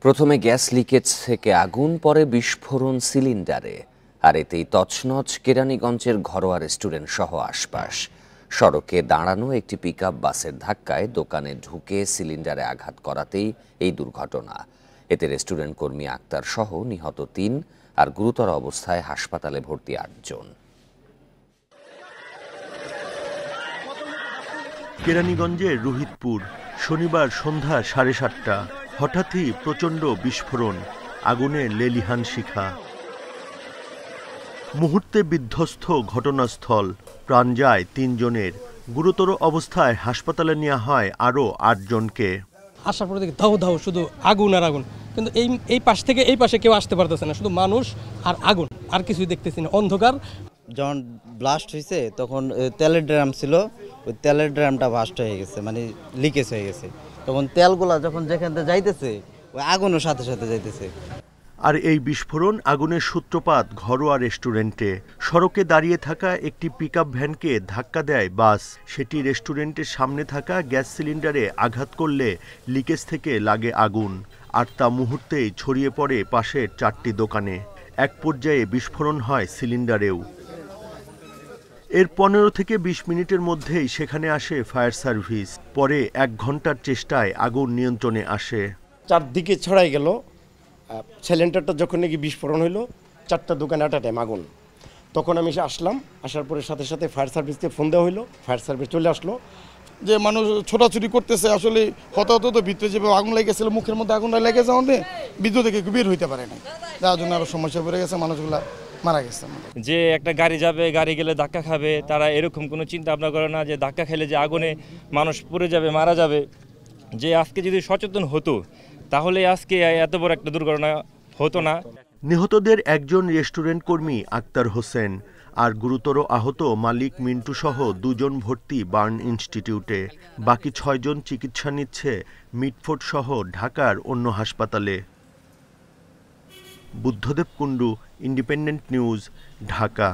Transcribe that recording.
প্রথমে gas leakage থেকে আগুন, পরে বিস্ফোরণ সিলিন্ডারে। আর এতেই তছনছ কেরানীগঞ্জের ঘরোয়া রেস্টুরেন্ট সহ আশপাশ। সড়কে দাঁড়ানো একটি পিকআপ বাসের ধাক্কায় দোকানে ঢুকে সিলিন্ডারে আঘাত করাতেই এই দুর্ঘটনা। এতে রেস্টুরেন্ট কর্মী আক্তার সহ নিহত ৩ আর গুরুতর অবস্থায় হাসপাতালে ভর্তি ৮ জন। কেরানীগঞ্জের রোহিতপুর শনিবার সন্ধ্যা 7:30টা। হঠাৎই প্রচণ্ড বিস্ফোরণ, আগুনে লেলিহান শিখা। মুহূর্তে বিধ্বস্ত ঘটনাস্থল, প্রাণ যায় ৩ জনের। গুরুতর অবস্থায় হাসপাতালে নেওয়া হয় আরও ৮ জনকে। আসার পরে দেখি ধাউ ধাউ শুধু আগুন আর আগুন, কিন্তু এই পাশ থেকে এই পাশে কেউ আসতে পারতেছে না, শুধু মানুষ আর আগুন, আর কিছুই দেখতেছি না, অন্ধকার। যখন ব্লাস্ট হয়েছে তখন তেলের ড্রাম ছিল, ওই তেলের ড্রামটা ব্লাস্ট হয়ে গেছে, মানে লিকেজ হয়ে গেছে। তখন তেলগুলা যখন যেখান থেকে যাইতেছে ওই আগুনের সাথে সাথে যাইতেছে। আর এই বিস্ফোরণ আগুনের সূত্রপাত ঘরোয়া রেস্টুরেন্টে। সড়কে দাঁড়িয়ে থাকা একটি পিকআপ ভ্যানকে ধাক্কা দেয় বাস। সেটি রেস্টুরেন্টের সামনে থাকা গ্যাস সিলিন্ডারে আঘাত করলে লিকেজ থেকে লাগে আগুন, আর তা মুহূর্তেই ছড়িয়ে পড়ে পাশের 4টি দোকানে। এক পর্যায়ে বিস্ফোরণ হয় সিলিন্ডারেও। এর 15 থেকে 20 মিনিটের মধ্যেই সেখানে আসে ফায়ার সার্ভিস। পরে 1 ঘন্টার চেষ্টায় আগুন নিয়ন্ত্রণে আসে। চারদিকে ছড়াই গেল। সিলিন্ডারটা যখন নাকি বিস্ফোরণ হইলো, 4টা দোকানে একটা টাইম আগুন। তখন আমি আসলাম, আসার পরে সাথে সাথে ফায়ার সার্ভিসকে ফোন দেওয়া হইলো, ফায়ার সার্ভিস চলে আসলো। যে মানুষ ছোটাছুটি করতেছে, আসলে হতাহত তো ভিতরে যেভাবে আগুন লেগেছিল, মুখের মধ্যে আগুনটা লেগে যাওয়াতে বিদ্যুৎ থেকে বের হইতে পারে না, যার জন্য আরও সমস্যা পড়ে গেছে, মানুষগুলা মারা গেছে। যে একটা গাড়ি যাবে, গাড়ি গেলে ধাক্কা খাবে, তারা এরকম কোনো চিন্তা ভাবনা করে না যে ধাক্কা খেলে যে আগুনে মানুষ পুড়ে যাবে, মারা যাবে। যে আজকে যদি সচেতন হতো তাহলে আজকে এত বড় একটা দুর্ঘটনা হতো না। নিহতদের একজন রেস্টুরেন্ট কর্মী আক্তার হোসেন, আর গুরুতর আহত মালিক মিন্টু সহ 2 জন ভর্তি বার্ন ইনস্টিটিউটে। বাকি 6 জন চিকিৎসা নিচ্ছে মিটফোর্ড সহ ঢাকার অন্য হাসপাতালে। Buddhadeb Kundu, independent news, Dhaka.